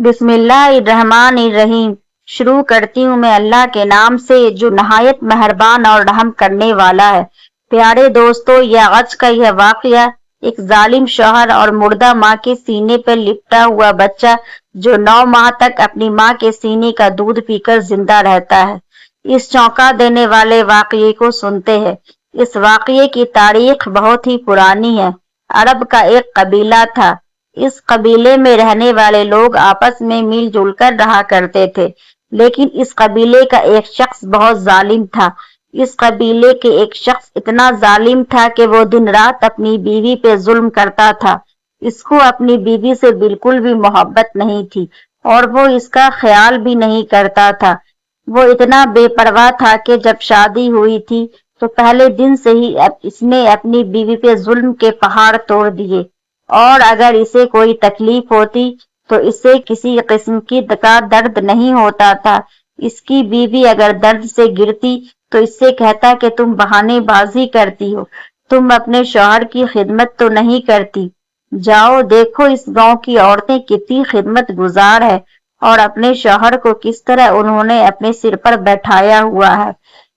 بسم اللہ الرحمن الرحیم۔ شروع کرتی ہوں میں اللہ کے نام سے جو نہایت مہربان اور رحم کرنے والا ہے۔ پیارے دوستو، آج کا یہ واقعہ ایک ظالم شوہر اور مردہ ماں کے سینے پر لپٹا ہوا بچہ جو 9 ماہ تک اپنی ماں کے سینے کا دودھ پی کر زندہ رہتا ہے، اس چونکا دینے والے واقعے کو سنتے ہیں۔ اس واقعے کی تاریخ بہت ہی پرانی ہے۔ عرب کا ایک قبیلہ تھا۔ اس قبیلے میں رہنے والے لوگ آپس میں مل جل کر رہا کرتے تھے، لیکن اس قبیلے کا ایک شخص بہت ظالم تھا۔ اس قبیلے کے ایک شخص اتنا ظالم تھا کہ وہ دن رات اپنی بیوی پہ ظلم کرتا تھا۔ اس کو اپنی بیوی سے بالکل بھی محبت نہیں تھی اور وہ اس کا خیال بھی نہیں کرتا تھا۔ وہ اتنا بے پرواہ تھا کہ جب شادی ہوئی تھی تو پہلے دن سے ہی اس نے اپنی بیوی پہ ظلم کے پہاڑ توڑ دیے، اور اگر اسے کوئی تکلیف ہوتی تو اسے کسی قسم کی درد نہیں ہوتا تھا۔ اس کی بیوی اگر درد سے گرتی تو اس سے کہتا کہ تم بہانے بازی کرتی ہو، تم اپنے شوہر کی خدمت تو نہیں کرتی۔ جاؤ دیکھو اس گاؤں کی عورتیں کتنی خدمت گزار ہے اور اپنے شوہر کو کس طرح انہوں نے اپنے سر پر بیٹھایا ہوا ہے۔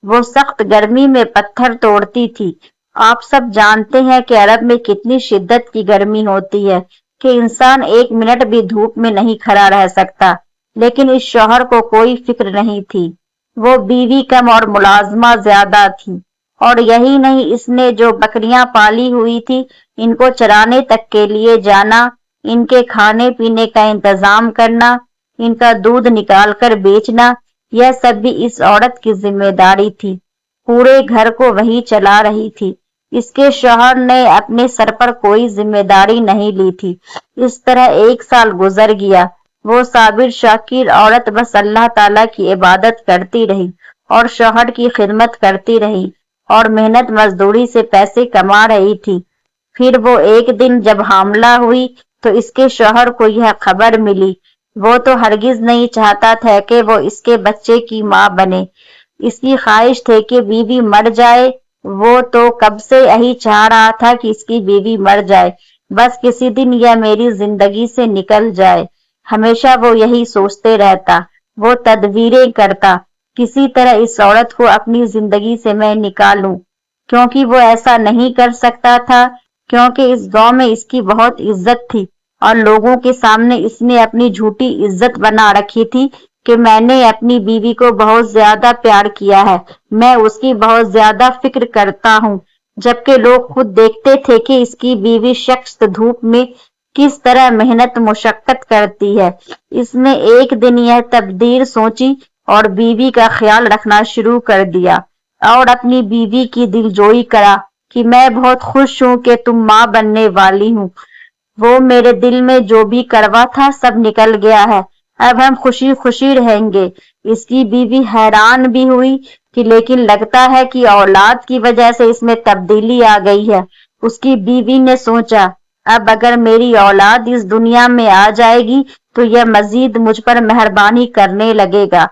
وہ سخت گرمی میں پتھر توڑتی تھی۔ آپ سب جانتے ہیں کہ عرب میں کتنی شدت کی گرمی ہوتی ہے کہ انسان 1 منٹ بھی دھوپ میں نہیں کھڑا رہ سکتا، لیکن اس شوہر کو کوئی فکر نہیں تھی۔ وہ بیوی کم اور ملازمہ زیادہ تھی، اور یہی نہیں، اس نے جو بکریاں پالی ہوئی تھی ان کو چرانے تک کے لیے جانا، ان کے کھانے پینے کا انتظام کرنا، ان کا دودھ نکال کر بیچنا، یہ سب بھی اس عورت کی ذمہ داری تھی۔ پورے گھر کو وہی چلا رہی تھی۔ اس کے شوہر نے اپنے سر پر کوئی ذمہ داری نہیں لی تھی۔ اس طرح 1 سال گزر گیا۔ وہ صابر شاکر عورت بس اللہ تعالیٰ کی عبادت کرتی رہی اور شوہر کی خدمت کرتی رہی اور محنت مزدوری سے پیسے کما رہی تھی۔ پھر وہ ایک دن جب حاملہ ہوئی تو اس کے شوہر کو یہ خبر ملی۔ وہ تو ہرگز نہیں چاہتا تھا کہ وہ اس کے بچے کی ماں بنے۔ اس کی خواہش تھی کہ بیوی مر جائے۔ وہ تو کب سے یہی چاہ رہا تھا کہ اس کی بیوی مر جائے، بس کسی دن یہ میری زندگی سے نکل جائے۔ ہمیشہ وہ یہی سوچتے رہتا۔ وہ تدبیریں کرتا، کسی طرح اس عورت کو اپنی زندگی سے میں نکالوں، کیونکہ وہ ایسا نہیں کر سکتا تھا، کیونکہ اس گاؤں میں اس کی بہت عزت تھی اور لوگوں کے سامنے اس نے اپنی جھوٹی عزت بنا رکھی تھی کہ میں نے اپنی بیوی کو بہت زیادہ پیار کیا ہے، میں اس کی بہت زیادہ فکر کرتا ہوں، جبکہ لوگ خود دیکھتے تھے کہ اس کی بیوی شخص دھوپ میں کس طرح محنت مشقت کرتی ہے۔ اس نے ایک دن یہ تدبیر سوچی اور بیوی کا خیال رکھنا شروع کر دیا اور اپنی بیوی کی دلجوئی کرا کہ میں بہت خوش ہوں کہ تم ماں بننے والی ہوں۔ وہ میرے دل میں جو بھی کڑوا تھا سب نکل گیا ہے، اب ہم خوشی خوشی رہیں گے۔ اس کی بیوی حیران بھی ہوئی کہ لیکن لگتا ہے کہ اولاد کی وجہ سے اس میں تبدیلی آ گئی ہے۔ اس کی بیوی نے سوچا، اب اگر میری اولاد اس دنیا میں آ جائے گی تو یہ مزید مجھ پر مہربانی کرنے لگے گا۔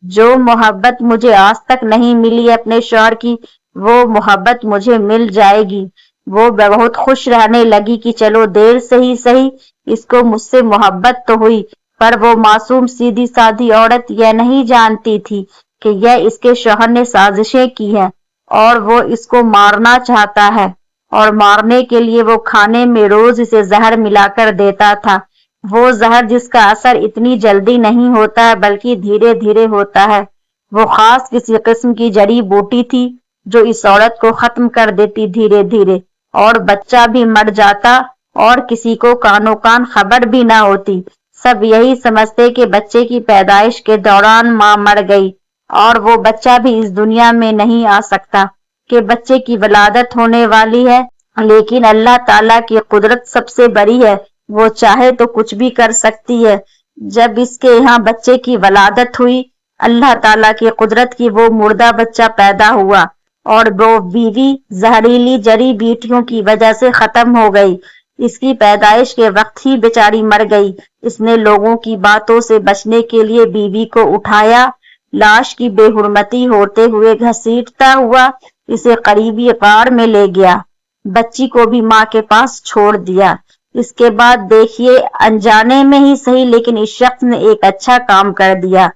جو محبت مجھے آج تک نہیں ملی اپنے شوہر کی، وہ محبت مجھے مل جائے گی۔ وہ بہت خوش رہنے لگی کہ چلو دیر سے ہی صحیح، اس کو مجھ سے محبت تو ہوئی۔ پر وہ معصوم سیدھی سادھی عورت یہ نہیں جانتی تھی کہ یہ اس کے شوہر نے سازشیں کی ہیں اور وہ اس کو مارنا چاہتا ہے، اور مارنے کے لیے وہ کھانے میں روز اسے زہر ملا کر دیتا تھا۔ وہ زہر جس کا اثر اتنی جلدی نہیں ہوتا ہے بلکہ دھیرے دھیرے ہوتا ہے۔ وہ خاص کسی قسم کی جڑی بوٹی تھی جو اس عورت کو ختم کر دیتی دھیرے دھیرے، اور بچہ بھی مر جاتا اور کسی کو کانوں کان خبر بھی نہ ہوتی۔ سب یہی سمجھتے کہ بچے کی پیدائش کے دوران ماں مر گئی اور وہ بچہ بھی اس دنیا میں نہیں آ سکتا، کہ بچے کی ولادت ہونے والی ہے۔ لیکن اللہ تعالیٰ کی قدرت سب سے بڑی ہے، وہ چاہے تو کچھ بھی کر سکتی ہے۔ جب اس کے یہاں بچے کی ولادت ہوئی، اللہ تعالیٰ کی قدرت کی وہ مردہ بچہ پیدا ہوا اور وہ بیوی زہریلی جڑی بوٹیوں کی وجہ سے ختم ہو گئی۔ اس کی پیدائش کے وقت ہی بیچاری مر گئی۔ اس نے لوگوں کی باتوں سے بچنے کے لیے بیوی کو اٹھایا، لاش کی بے حرمتی ہوتے ہوئے گھسیٹتا ہوا اسے قریبی غار میں لے گیا، بچی کو بھی ماں کے پاس چھوڑ دیا۔ اس کے بعد دیکھیے انجانے میں ہی صحیح لیکن اس شخص نے ایک اچھا کام کر دیا،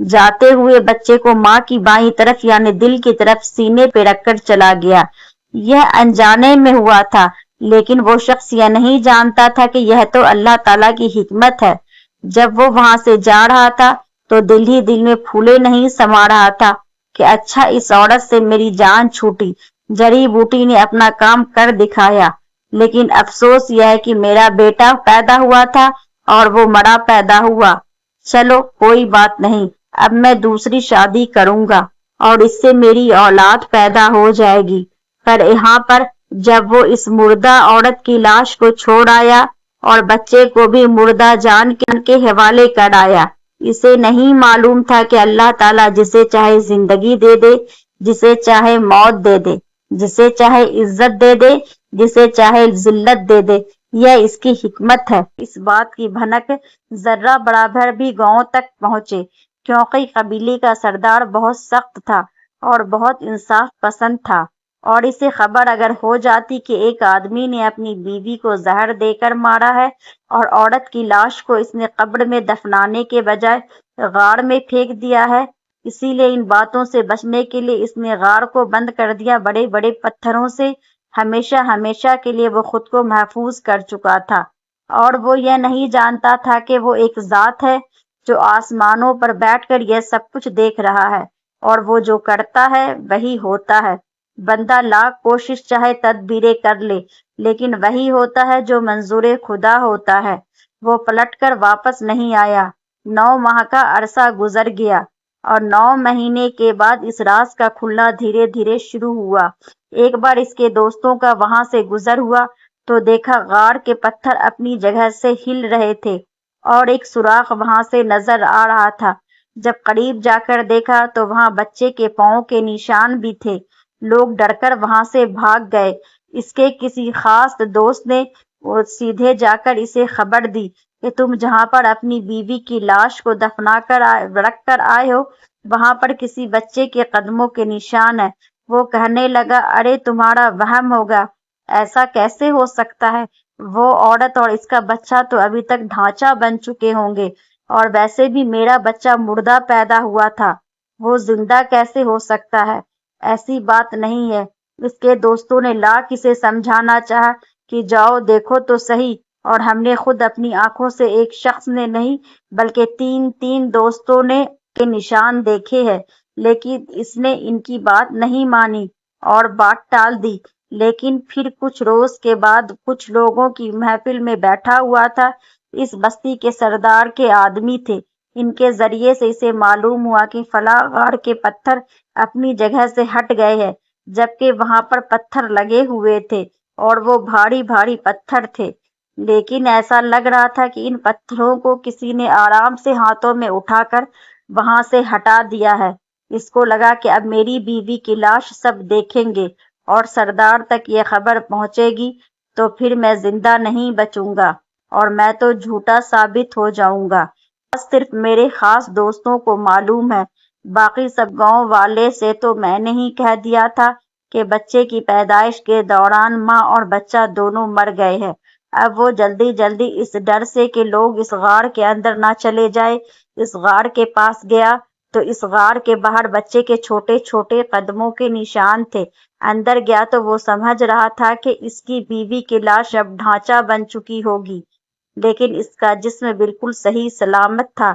جاتے ہوئے بچے کو ماں کی بائیں طرف یعنی دل کی طرف سینے پہ رکھ کر چلا گیا۔ یہ انجانے میں ہوا تھا، لیکن وہ شخص یہ نہیں جانتا تھا کہ یہ تو اللہ تعالیٰ کی حکمت ہے۔ جب وہ وہاں سے جا رہا تھا تو دل ہی دل میں پھولے نہیں سما رہا تھا کہ اچھا اس عورت سے میری جان چھوٹی، جڑی بوٹی نے اپنا کام کر دکھایا، لیکن افسوس یہ ہے کہ میرا بیٹا پیدا ہوا تھا اور وہ مرا پیدا ہوا۔ چلو کوئی بات نہیں، اب میں دوسری شادی کروں گا اور اس سے میری اولاد پیدا ہو جائے گی۔ پر یہاں پر جب وہ اس مردہ عورت کی لاش کو چھوڑ آیا اور بچے کو بھی مردہ جان کے حوالے کر آیا، اسے نہیں معلوم تھا کہ اللہ تعالیٰ جسے چاہے زندگی دے دے، جسے چاہے موت دے دے، جسے چاہے عزت دے دے، جسے چاہے ذلت دے دے، یہ اس کی حکمت ہے۔ اس بات کی بھنک ذرہ برابر بھی گاؤں تک پہنچے، کیونکہ قبیلے کا سردار بہت سخت تھا اور بہت انصاف پسند تھا، اور اسے خبر اگر ہو جاتی کہ ایک آدمی نے اپنی بیوی کو زہر دے کر مارا ہے اور عورت کی لاش کو اس نے قبر میں دفنانے کے بجائے غار میں پھینک دیا ہے، اسی لیے ان باتوں سے بچنے کے لیے اس نے غار کو بند کر دیا بڑے بڑے پتھروں سے۔ ہمیشہ ہمیشہ کے لیے وہ خود کو محفوظ کر چکا تھا، اور وہ یہ نہیں جانتا تھا کہ وہ ایک ذات ہے جو آسمانوں پر بیٹھ کر یہ سب کچھ دیکھ رہا ہے، اور وہ جو کرتا ہے وہی ہوتا ہے۔ بندہ لاکھ کوشش چاہے تدبیریں کر لے، لیکن وہی ہوتا ہے جو منظور خدا ہوتا ہے۔ وہ پلٹ کر واپس نہیں آیا۔ 9 ماہ کا عرصہ گزر گیا اور 9 مہینے کے بعد اس راز کا کھلنا دھیرے دھیرے شروع ہوا۔ ایک بار اس کے دوستوں کا وہاں سے گزر ہوا تو دیکھا غار کے پتھر اپنی جگہ سے ہل رہے تھے اور ایک سوراخ وہاں سے نظر آ رہا تھا۔ جب قریب جا کر دیکھا تو وہاں بچے کے پاؤں کے نشان بھی تھے۔ لوگ ڈر کر وہاں سے بھاگ گئے۔ اس کے کسی خاص دوست نے سیدھے جا کر اسے خبر دی کہ تم جہاں پر اپنی بیوی کی لاش کو دفنا کر رکھ کر آئے ہو وہاں پر کسی بچے کے قدموں کے نشان ہیں۔ وہ کہنے لگا، ارے تمہارا وہم ہوگا، ایسا کیسے ہو سکتا ہے؟ وہ عورت اور اس کا بچہ تو ابھی تک ڈھانچہ بن چکے ہوں گے، اور ویسے بھی میرا بچہ مردہ پیدا ہوا تھا، وہ زندہ کیسے ہو سکتا ہے؟ ایسی بات نہیں ہے۔ اس کے دوستوں نے لاکھ اسے سمجھانا چاہا کہ جاؤ دیکھو تو صحیح، اور ہم نے خود اپنی آنکھوں سے ایک شخص نے نہیں بلکہ 3 دوستوں نے کے نشان دیکھے ہیں، لیکن اس نے ان کی بات نہیں مانی اور بات ٹال دی۔ لیکن پھر کچھ روز کے بعد کچھ لوگوں کی محفل میں بیٹھا ہوا تھا، اس بستی کے سردار کے آدمی تھے، ان کے ذریعے سے اسے معلوم ہوا کہ فلاں غار کے پتھر اپنی جگہ سے ہٹ گئے ہیں، جبکہ وہاں پر پتھر لگے ہوئے تھے اور وہ بھاری بھاری پتھر تھے، لیکن ایسا لگ رہا تھا کہ ان پتھروں کو کسی نے آرام سے ہاتھوں میں اٹھا کر وہاں سے ہٹا دیا ہے۔ اس کو لگا کہ اب میری بیوی کی لاش سب دیکھیں گے اور سردار تک یہ خبر پہنچے گی تو پھر میں زندہ نہیں بچوں گا اور میں تو جھوٹا ثابت ہو جاؤں گا۔ صرف میرے خاص دوستوں کو معلوم ہے، باقی سب گاؤں والے سے تو میں نے ہی کہہ دیا تھا کہ بچے کی پیدائش کے دوران ماں اور بچہ دونوں مر گئے ہیں۔ اب وہ جلدی جلدی اس ڈر سے کہ لوگ اس غار کے اندر نہ چلے جائے اس غار کے پاس گیا تو اس غار کے باہر بچے کے چھوٹے چھوٹے قدموں کے نشان تھے۔ اندر گیا تو وہ سمجھ رہا تھا کہ اس کی بیوی کی لاش اب ڈھانچہ بن چکی ہوگی، لیکن اس کا جسم بالکل صحیح سلامت تھا۔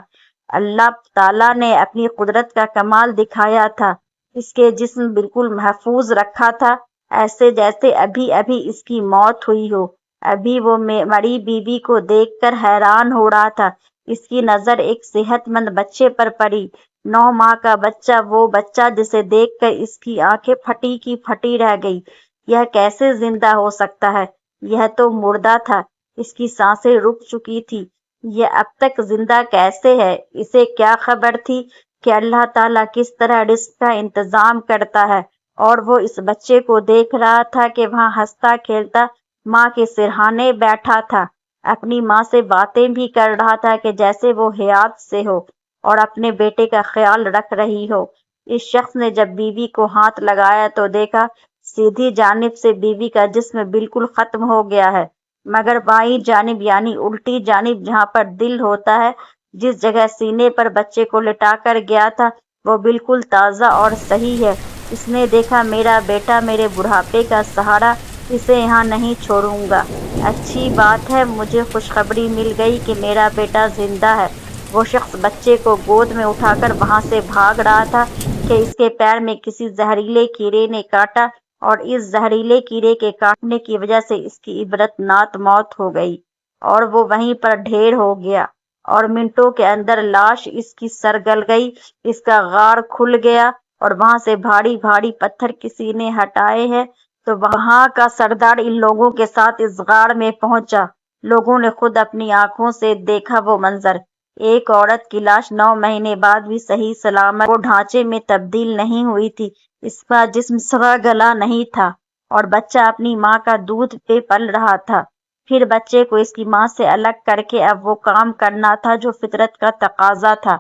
اللہ تعالیٰ نے اپنی قدرت کا کمال دکھایا تھا، اس کے جسم بالکل محفوظ رکھا تھا، ایسے جیسے ابھی ابھی اس کی موت ہوئی ہو۔ ابھی وہ مری بیوی کو دیکھ کر حیران ہو رہا تھا۔ اس کی نظر ایک صحت مند بچے پر پڑی، 9 ماہ کا بچہ، وہ بچہ جسے دیکھ کر اس کی آنکھیں پھٹی کی پھٹی رہ گئی۔ یہ کیسے زندہ ہو سکتا ہے؟ یہ تو مردہ تھا، اس کی سانسیں رک چکی تھی، یہ اب تک زندہ کیسے ہے؟ اسے کیا خبر تھی کہ اللہ تعالیٰ کس طرح رزق کا انتظام کرتا ہے، اور وہ اس بچے کو دیکھ رہا تھا کہ وہاں ہنستا کھیلتا ماں کے سرہانے بیٹھا تھا، اپنی ماں سے باتیں بھی کر رہا تھا کہ جیسے وہ حیات سے ہو اور اپنے بیٹے کا خیال رکھ رہی ہو۔ اس شخص نے جب بیوی کو ہاتھ لگایا تو دیکھا سیدھی جانب سے بیوی کا جسم بالکل ختم ہو گیا ہے، مگر بائیں جانب یعنی الٹی جانب جہاں پر دل ہوتا ہے، جس جگہ سینے پر بچے کو لٹا کر گیا تھا وہ بالکل تازہ اور صحیح ہے۔ اس نے دیکھا میرا بیٹا میرے بڑھاپے کا سہارا، اسے یہاں نہیں چھوڑوں گا۔ اچھی بات ہے، مجھے خوشخبری مل گئی کہ میرا بیٹا زندہ ہے۔ وہ شخص بچے کو گود میں اٹھا کر وہاں سے بھاگ رہا تھا کہ اس کے پیر میں کسی زہریلے کیڑے نے کاٹا اور اس زہریلے کیڑے کے کاٹنے کی وجہ سے اس کی عبرتناک موت ہو گئی اور وہ وہیں پر ڈھیر ہو گیا اور منٹوں کے اندر لاش اس کی سر گل گئی، اس کا غار کھل گیا اور وہاں سے بھاری بھاری پتھر کسی نے ہٹائے ہیں تو وہاں کا سردار ان لوگوں کے ساتھ اس غار میں پہنچا۔ لوگوں نے خود اپنی آنکھوں سے دیکھا وہ منظر، ایک عورت کی لاش 9 مہینے بعد بھی صحیح سلامت وہ ڈھانچے میں تبدیل نہیں ہوئی تھی، اس کا جسم سڑا گلا نہیں تھا اور بچہ اپنی ماں کا دودھ پہ پل رہا تھا۔ پھر بچے کو اس کی ماں سے الگ کر کے اب وہ کام کرنا تھا جو فطرت کا تقاضا تھا،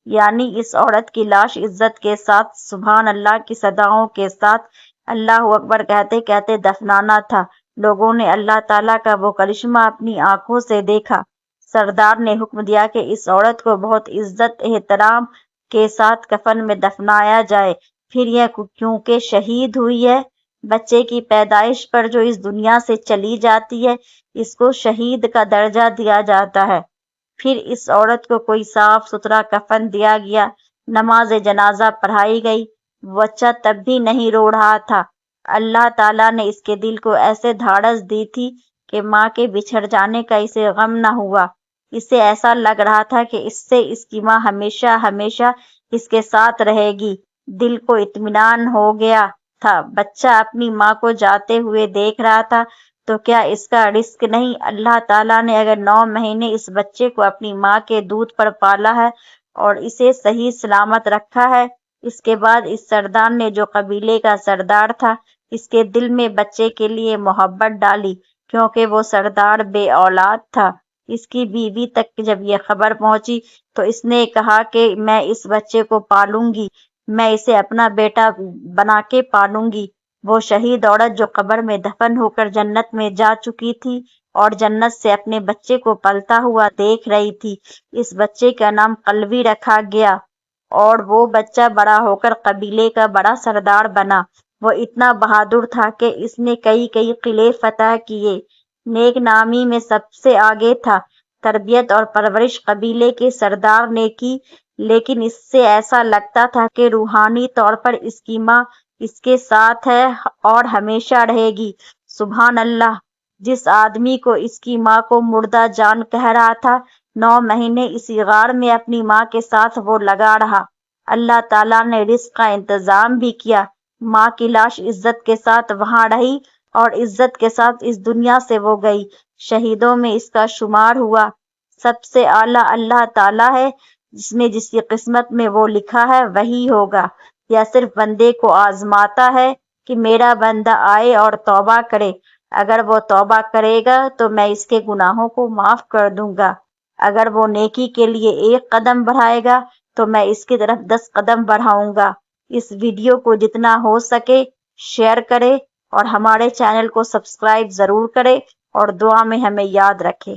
یعنی اس عورت کی لاش عزت کے ساتھ سبحان اللہ کی صداؤں کے ساتھ اللہ اکبر کہتے کہتے دفنانا تھا۔ لوگوں نے اللہ تعالیٰ کا وہ کرشمہ اپنی آنکھوں سے دیکھا۔ سردار نے حکم دیا کہ اس عورت کو بہت عزت احترام کے ساتھ کفن میں دفنایا جائے۔ پھر یہ کیونکہ شہید ہوئی ہے، بچے کی پیدائش پر جو اس دنیا سے چلی جاتی ہے اس کو شہید کا درجہ دیا جاتا ہے۔ پھر اس عورت کو کوئی صاف ستھرا کفن دیا گیا، نماز جنازہ پڑھائی گئی۔ بچہ تب بھی نہیں رو رہا تھا۔ اللہ تعالیٰ نے اس کے دل کو ایسے دھاڑس دی تھی کہ ماں کے بچھڑ جانے کا اسے غم نہ ہوا۔ اسے ایسا لگ رہا تھا کہ اس سے اس کی ماں ہمیشہ ہمیشہ اس کے ساتھ رہے گی۔ دل کو اطمینان ہو گیا تھا۔ بچہ اپنی ماں کو جاتے ہوئے دیکھ رہا تھا تو کیا اس کا رزق نہیں؟ اللہ تعالیٰ نے اگر 9 مہینے اس بچے کو اپنی ماں کے دودھ پر پالا ہے اور اسے صحیح سلامت رکھا ہے، اس کے بعد اس سردار نے جو قبیلے کا سردار تھا اس کے دل میں بچے کے لیے محبت ڈالی، کیونکہ وہ سردار بے اولاد تھا۔ اس کی بیوی تک جب یہ خبر پہنچی تو اس نے کہا کہ میں اس بچے کو پالوں گی، میں اسے اپنا بیٹا بنا کے پالوں گی۔ وہ شہید عورت جو قبر میں دفن ہو کر جنت میں جا چکی تھی اور جنت سے اپنے بچے کو پلتا ہوا دیکھ رہی تھی، اس بچے کا نام قلبی رکھا گیا اور وہ بچہ بڑا ہو کر قبیلے کا بڑا سردار بنا۔ وہ اتنا بہادر تھا کہ اس نے کئی قلعے فتح کیے، نیک نامی میں سب سے آگے تھا۔ تربیت اور پرورش قبیلے کے سردار نے کی، لیکن اس سے ایسا لگتا تھا کہ روحانی طور پر اس کی ماں اس کے ساتھ ہے اور ہمیشہ رہے گی۔ سبحان اللہ! جس آدمی کو اس کی ماں کو مردہ جان کہہ رہا تھا، 9 مہینے اسی غار میں اپنی ماں کے ساتھ وہ لگا رہا۔ اللہ تعالیٰ نے رزق کا انتظام بھی کیا۔ ماں کی لاش عزت کے ساتھ وہاں رہی اور عزت کے ساتھ اس دنیا سے وہ گئی۔ شہیدوں میں اس کا شمار ہوا۔ سب سے اعلیٰ اللہ تعالیٰ ہے، جس نے جس کی قسمت میں وہ لکھا ہے وہی ہوگا۔ یا صرف بندے کو آزماتا ہے کہ میرا بندہ آئے اور توبہ کرے۔ اگر وہ توبہ کرے گا تو میں اس کے گناہوں کو معاف کر دوں گا۔ اگر وہ نیکی کے لیے 1 قدم بڑھائے گا تو میں اس کی طرف 10 قدم بڑھاؤں گا۔ اس ویڈیو کو جتنا ہو سکے شیئر کرے اور ہمارے چینل کو سبسکرائب ضرور کرے اور دعا میں ہمیں یاد رکھیں۔